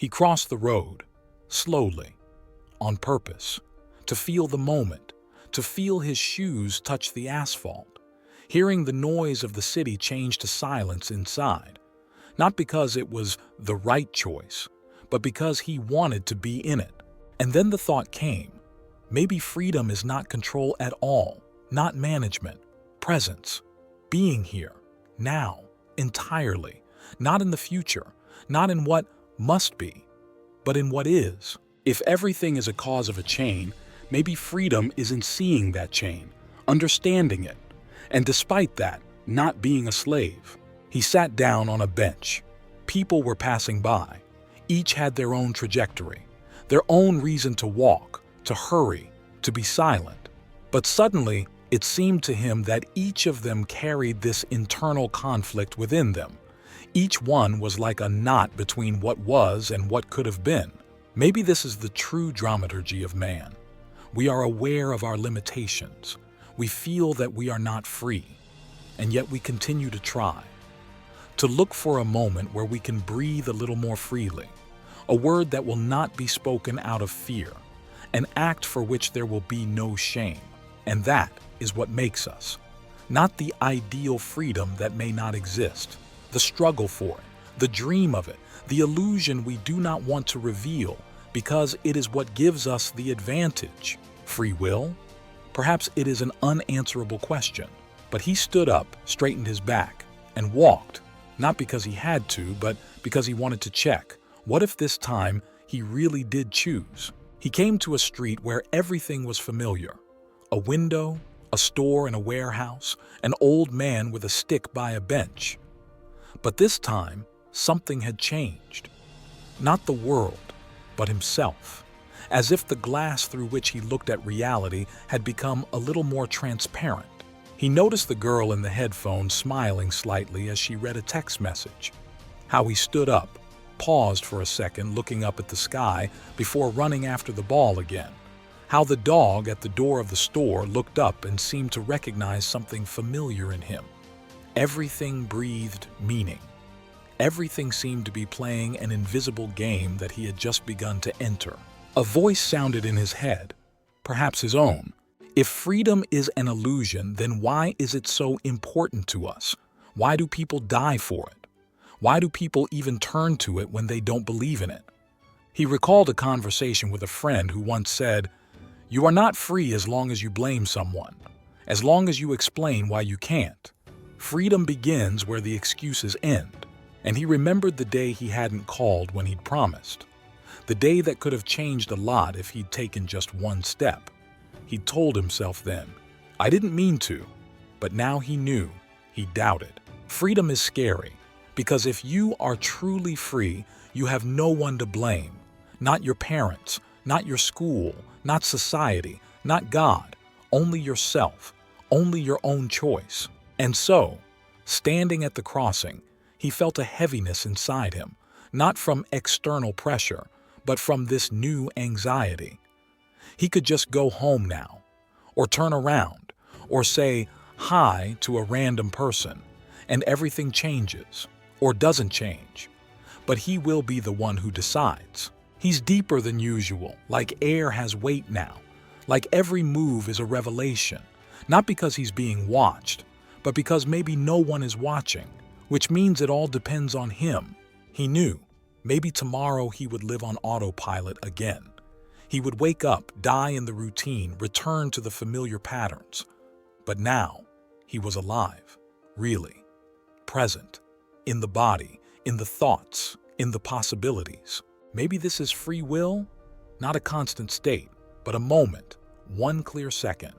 He crossed the road, slowly, on purpose, to feel the moment, to feel his shoes touch the asphalt, hearing the noise of the city change to silence inside, not because it was the right choice, but because he wanted to be in it. And then the thought came, maybe freedom is not control at all, not management, presence, being here, now, entirely, not in the future, not in what must be, but in what is. If everything is a cause of a chain, maybe freedom is in seeing that chain, understanding it, and despite that, not being a slave. He sat down on a bench. People were passing by. Each had their own trajectory, their own reason to walk, to hurry, to be silent. But suddenly, it seemed to him that each of them carried this internal conflict within them. Each one was like a knot between what was and what could have been. Maybe this is the true dramaturgy of man. We are aware of our limitations. We feel that we are not free, and yet we continue to try. To look for a moment where we can breathe a little more freely, a word that will not be spoken out of fear, an act for which there will be no shame. And that is what makes us. Not the ideal freedom that may not exist, the struggle for it, the dream of it, the illusion we do not want to reveal because it is what gives us the advantage. Free will? Perhaps it is an unanswerable question. But he stood up, straightened his back, and walked, not because he had to, but because he wanted to check. What if this time he really did choose? He came to a street where everything was familiar. A window, a store and a warehouse, an old man with a stick by a bench. But this time, something had changed. Not the world, but himself. As if the glass through which he looked at reality had become a little more transparent. He noticed the girl in the headphones smiling slightly as she read a text message. How he stood up, paused for a second looking up at the sky before running after the ball again. How the dog at the door of the store looked up and seemed to recognize something familiar in him. Everything breathed meaning. Everything seemed to be playing an invisible game that he had just begun to enter. A voice sounded in his head, perhaps his own. If freedom is an illusion, then why is it so important to us? Why do people die for it? Why do people even turn to it when they don't believe in it? He recalled a conversation with a friend who once said, "You are not free as long as you blame someone, as long as you explain why you can't. Freedom begins where the excuses end." And he remembered the day he hadn't called when he'd promised. The day that could have changed a lot if he'd taken just one step. He told himself then, "I didn't mean to," but now he knew, he doubted. Freedom is scary, because if you are truly free, you have no one to blame. Not your parents, not your school, not society, not God, only yourself, only your own choice. And so, standing at the crossing, he felt a heaviness inside him, not from external pressure, but from this new anxiety. He could just go home now, or turn around, or say hi to a random person, and everything changes, or doesn't change. But he will be the one who decides. He's deeper than usual, like air has weight now, like every move is a revelation, not because he's being watched, but because maybe no one is watching, which means it all depends on him. He knew, maybe tomorrow he would live on autopilot again. He would wake up, die in the routine, return to the familiar patterns. But now, he was alive, really, present, in the body, in the thoughts, in the possibilities. Maybe this is free will, not a constant state, but a moment, one clear second.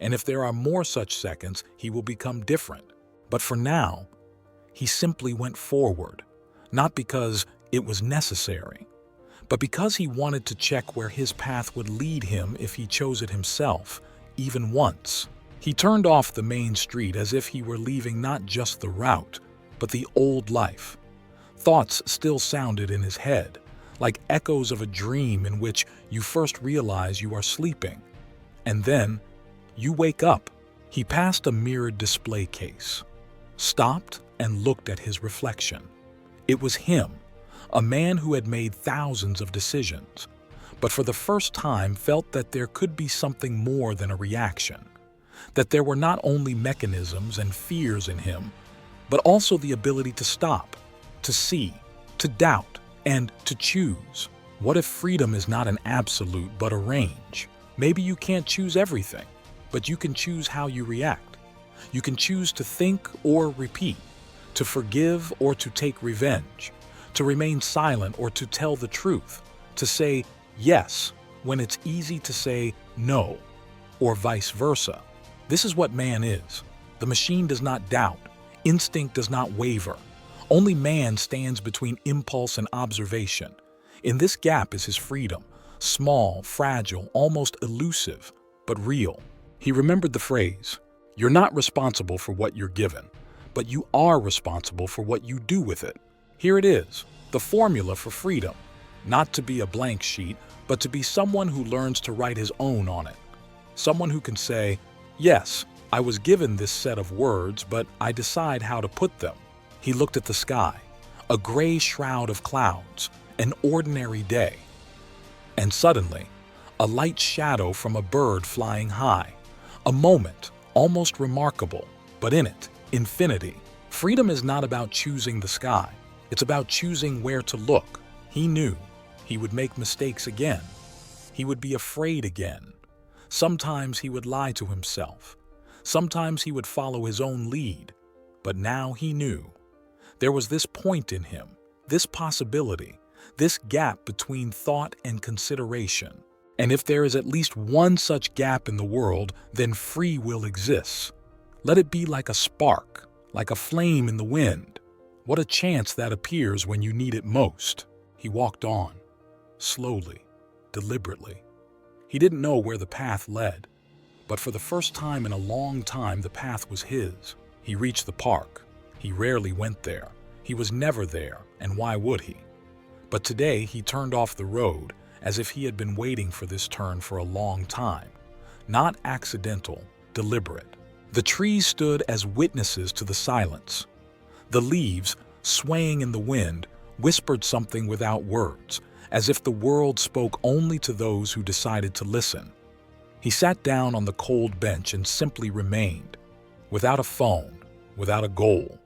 And if there are more such seconds, he will become different. But for now, he simply went forward, not because it was necessary, but because he wanted to check where his path would lead him if he chose it himself, even once. He turned off the main street as if he were leaving not just the route, but the old life. Thoughts still sounded in his head, like echoes of a dream in which you first realize you are sleeping. And then, you wake up. He passed a mirrored display case, stopped and looked at his reflection. It was him, a man who had made thousands of decisions, but for the first time felt that there could be something more than a reaction, that there were not only mechanisms and fears in him, but also the ability to stop, to see, to doubt, and to choose. What if freedom is not an absolute but a range? Maybe you can't choose everything, but you can choose how you react. You can choose to think or repeat, to forgive or to take revenge, to remain silent or to tell the truth, to say yes when it's easy to say no, or vice versa. This is what man is. The machine does not doubt. Instinct does not waver. Only man stands between impulse and observation. In this gap is his freedom, small, fragile, almost elusive, but real. He remembered the phrase, "You're not responsible for what you're given, but you are responsible for what you do with it." Here it is, the formula for freedom. Not to be a blank sheet, but to be someone who learns to write his own on it. Someone who can say, "Yes, I was given this set of words, but I decide how to put them." He looked at the sky, a gray shroud of clouds, an ordinary day. And suddenly, a light shadow from a bird flying high. A moment, almost remarkable, but in it, infinity. Freedom is not about choosing the sky. It's about choosing where to look. He knew he would make mistakes again. He would be afraid again. Sometimes he would lie to himself. Sometimes he would follow his own lead. But now he knew. There was this point in him, this possibility, this gap between thought and consideration. And if there is at least one such gap in the world, then free will exists. Let it be like a spark, like a flame in the wind. What a chance that appears when you need it most. He walked on, slowly, deliberately. He didn't know where the path led, but for the first time in a long time, the path was his. He reached the park. He rarely went there. He was never there, and why would he? But today he turned off the road as if he had been waiting for this turn for a long time. Not accidental, deliberate. The trees stood as witnesses to the silence. The leaves, swaying in the wind, whispered something without words, as if the world spoke only to those who decided to listen. He sat down on the cold bench and simply remained, without a phone, without a goal.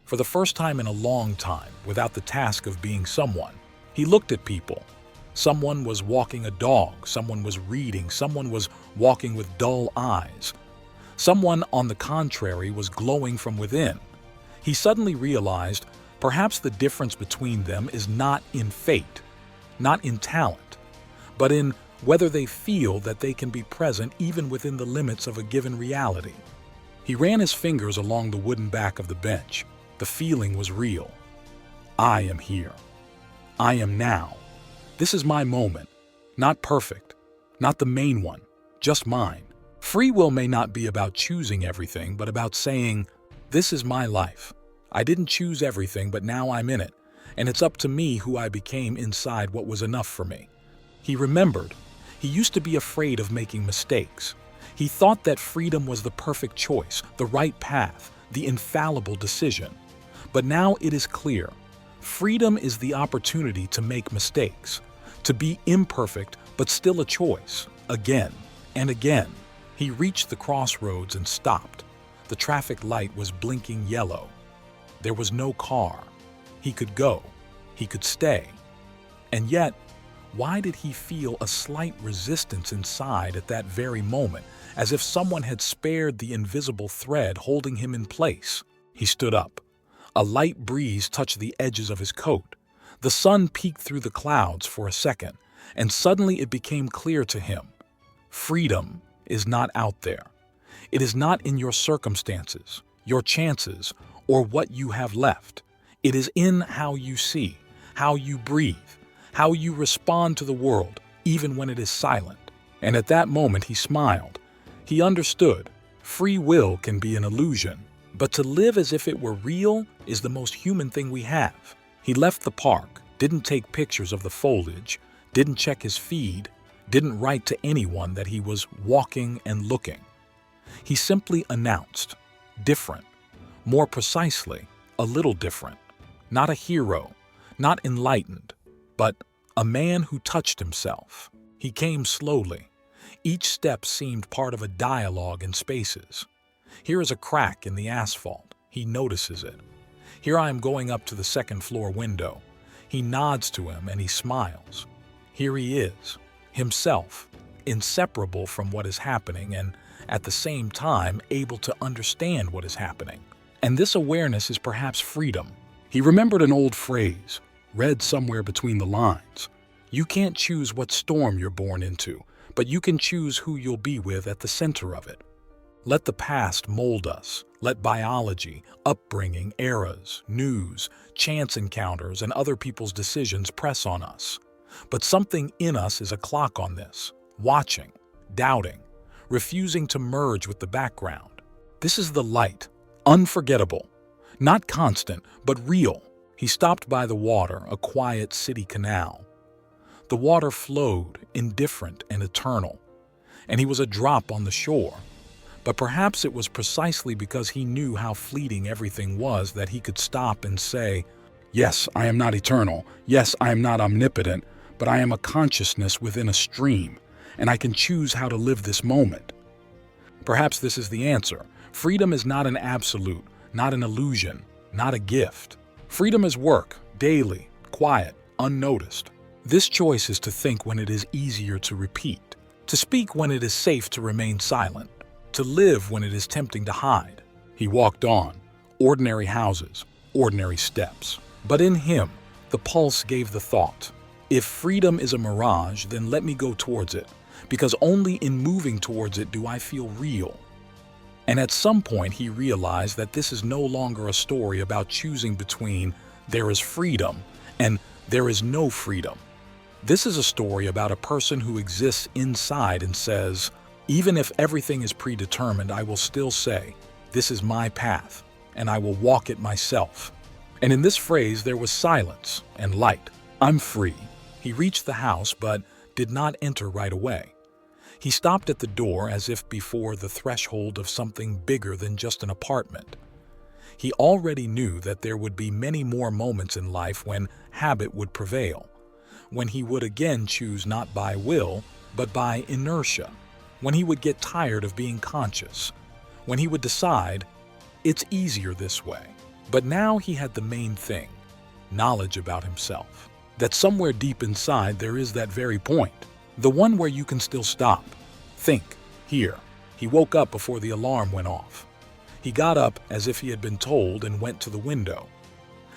For the first time in a long time, without the task of being someone, he looked at people. Someone was walking a dog, someone was reading, someone was walking with dull eyes. Someone, on the contrary, was glowing from within. He suddenly realized perhaps the difference between them is not in fate, not in talent, but in whether they feel that they can be present even within the limits of a given reality. He ran his fingers along the wooden back of the bench. The feeling was real. I am here. I am now. This is my moment. Not perfect, not the main one, just mine. Free will may not be about choosing everything, but about saying, this is my life. I didn't choose everything, but now I'm in it, and it's up to me who I became inside what was enough for me. He remembered. He used to be afraid of making mistakes. He thought that freedom was the perfect choice, the right path, the infallible decision. But now it is clear. Freedom is the opportunity to make mistakes, to be imperfect but still a choice, again and again. He reached the crossroads and stopped. The traffic light was blinking yellow. There was no car. He could go. He could stay. And yet, why did he feel a slight resistance inside at that very moment, as if someone had spared the invisible thread holding him in place? He stood up. A light breeze touched the edges of his coat. The sun peeked through the clouds for a second, and suddenly it became clear to him. Freedom is not out there. It is not in your circumstances, your chances, or what you have left. It is in how you see, how you breathe, how you respond to the world, even when it is silent. And at that moment he smiled. He understood. Free will can be an illusion, but to live as if it were real is the most human thing we have. He left the park, didn't take pictures of the foliage, didn't check his feed, didn't write to anyone that he was walking and looking. He simply announced, different, more precisely, a little different. Not a hero, not enlightened, but a man who touched himself. He came slowly. Each step seemed part of a dialogue in spaces. Here is a crack in the asphalt. He notices it. Here I am going up to the second-floor window. He nods to him and he smiles. Here he is, himself, inseparable from what is happening and at the same time able to understand what is happening. And this awareness is perhaps freedom. He remembered an old phrase, read somewhere between the lines. You can't choose what storm you're born into, but you can choose who you'll be with at the center of it. Let the past mold us. Let biology, upbringing, eras, news, chance encounters, and other people's decisions press on us. But something in us is a clock on this, watching, doubting, refusing to merge with the background. This is the light, unforgettable, not constant, but real. He stopped by the water, a quiet city canal. The water flowed, indifferent and eternal, and he was a drop on the shore. But perhaps it was precisely because he knew how fleeting everything was that he could stop and say, yes, I am not eternal. Yes, I am not omnipotent, but I am a consciousness within a stream, and I can choose how to live this moment. Perhaps this is the answer. Freedom is not an absolute, not an illusion, not a gift. Freedom is work, daily, quiet, unnoticed. This choice is to think when it is easier to repeat, to speak when it is safe to remain silent, to live when it is tempting to hide. He walked on, ordinary houses, ordinary steps. But in him, the pulse gave the thought, if freedom is a mirage, then let me go towards it, because only in moving towards it do I feel real. And at some point he realized that this is no longer a story about choosing between there is freedom and there is no freedom. This is a story about a person who exists inside and says, even if everything is predetermined, I will still say, this is my path, and I will walk it myself. And in this phrase there was silence and light. I'm free. He reached the house but did not enter right away. He stopped at the door as if before the threshold of something bigger than just an apartment. He already knew that there would be many more moments in life when habit would prevail, when he would again choose not by will, but by inertia, when he would get tired of being conscious, when he would decide, it's easier this way. But now he had the main thing, knowledge about himself, that somewhere deep inside there is that very point, the one where you can still stop, think, hear. He woke up before the alarm went off. He got up as if he had been told and went to the window.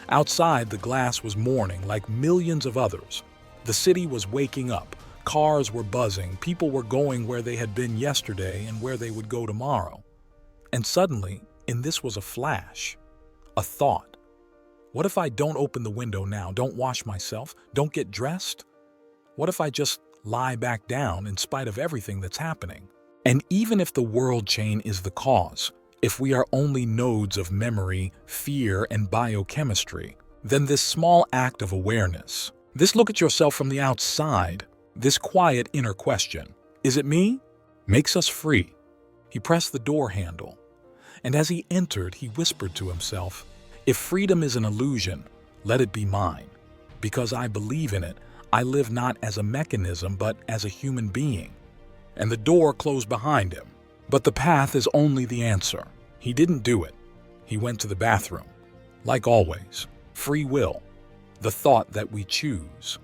Outside, the glass was mourning like millions of others. The city was waking up. Cars were buzzing. People were going where they had been yesterday and where they would go tomorrow. And suddenly, in this was a flash, a thought. What if I don't open the window now, don't wash myself, don't get dressed? What if I just lie back down in spite of everything that's happening? And even if the world chain is the cause, if we are only nodes of memory, fear, and biochemistry, then this small act of awareness, this look at yourself from the outside, this quiet inner question, is it me? Makes us free. He pressed the door handle, and as he entered, he whispered to himself, if freedom is an illusion, let it be mine. Because I believe in it, I live not as a mechanism, but as a human being. And the door closed behind him. But the path is only the answer. He didn't do it. He went to the bathroom. Like always, free will, the thought that we choose.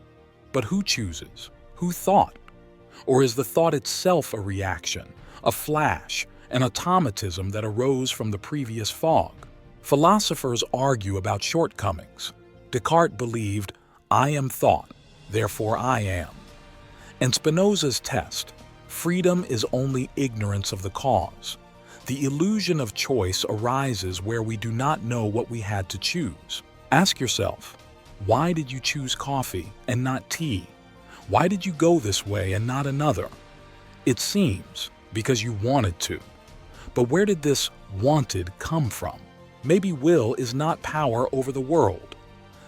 But who chooses? Who thought? Or is the thought itself a reaction, a flash, an automatism that arose from the previous fog? Philosophers argue about shortcomings. Descartes believed, I am thought, therefore I am. And Spinoza's test, freedom is only ignorance of the cause. The illusion of choice arises where we do not know what we had to choose. Ask yourself, why did you choose coffee and not tea? Why did you go this way and not another? It seems because you wanted to. But where did this wanted come from? Maybe will is not power over the world.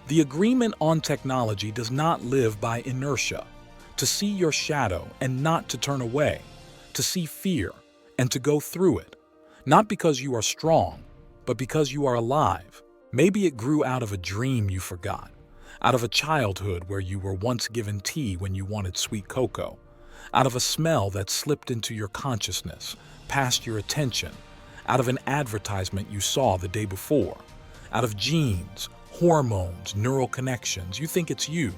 The agreement on technology does not live by inertia. To see your shadow and not to turn away, to see fear and to go through it, not because you are strong, but because you are alive. Maybe it grew out of a dream you forgot, out of a childhood where you were once given tea when you wanted sweet cocoa, out of a smell that slipped into your consciousness, past your attention, out of an advertisement you saw the day before, out of genes, hormones, neural connections. You think it's you.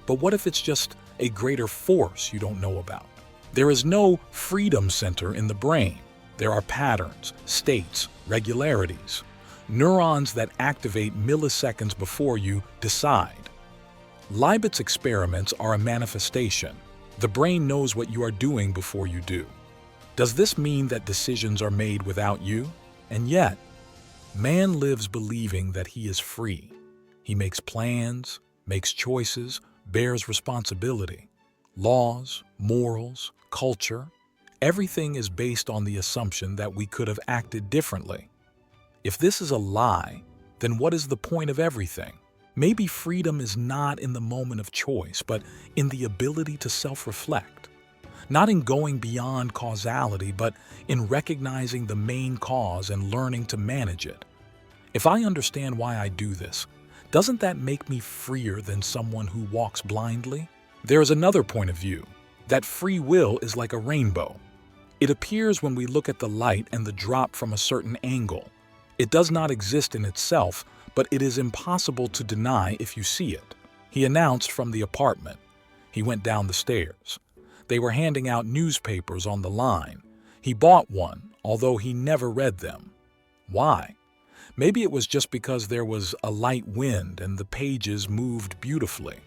But what if it's just a greater force you don't know about? There is no freedom center in the brain. There are patterns, states, regularities, neurons that activate milliseconds before you decide. Leibott's experiments are a manifestation. The brain knows what you are doing before you do. Does this mean that decisions are made without you? And yet, man lives believing that he is free. He makes plans, makes choices, bears responsibility. Laws, morals, culture, everything is based on the assumption that we could have acted differently. If this is a lie, then what is the point of everything? Maybe freedom is not in the moment of choice, but in the ability to self-reflect. Not in going beyond causality, but in recognizing the main cause and learning to manage it. If I understand why I do this, doesn't that make me freer than someone who walks blindly? There is another point of view, that free will is like a rainbow. It appears when we look at the light and the drop from a certain angle. It does not exist in itself, but it is impossible to deny if you see it. He announced from the apartment. He went down the stairs. They were handing out newspapers on the line. He bought one, although he never read them. Why? Maybe it was just because there was a light wind and the pages moved beautifully.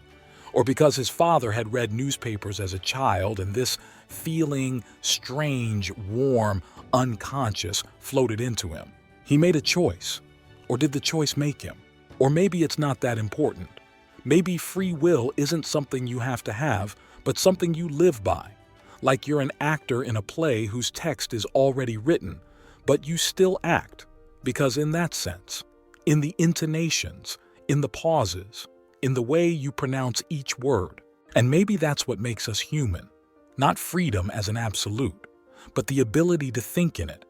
Or because his father had read newspapers as a child and this feeling, strange, warm, unconscious, floated into him. He made a choice. Or did the choice make him? Or maybe it's not that important. Maybe free will isn't something you have to have, but something you live by. Like you're an actor in a play whose text is already written, but you still act. Because in that sense, in the intonations, in the pauses, in the way you pronounce each word, and maybe that's what makes us human. Not freedom as an absolute, but the ability to think in it,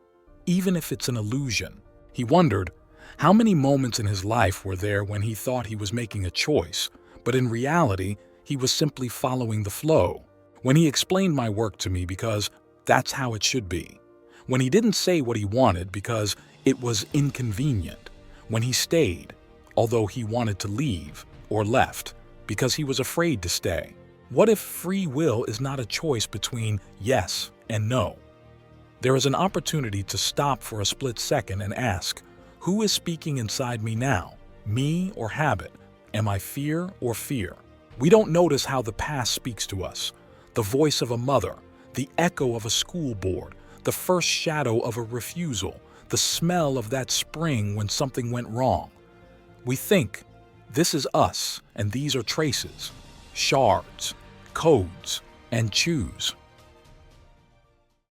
even if it's an illusion. He wondered, how many moments in his life were there when he thought he was making a choice, but in reality, he was simply following the flow? When he explained my work to me because that's how it should be. When he didn't say what he wanted because it was inconvenient. When he stayed, although he wanted to leave, or left, because he was afraid to stay. What if free will is not a choice between yes and no? There is an opportunity to stop for a split second and ask, who is speaking inside me now? Me or habit? Am I fear or fear? We don't notice how the past speaks to us. The voice of a mother, the echo of a school board, the first shadow of a refusal, the smell of that spring when something went wrong. We think, this is us, and these are traces, shards, codes, and choose.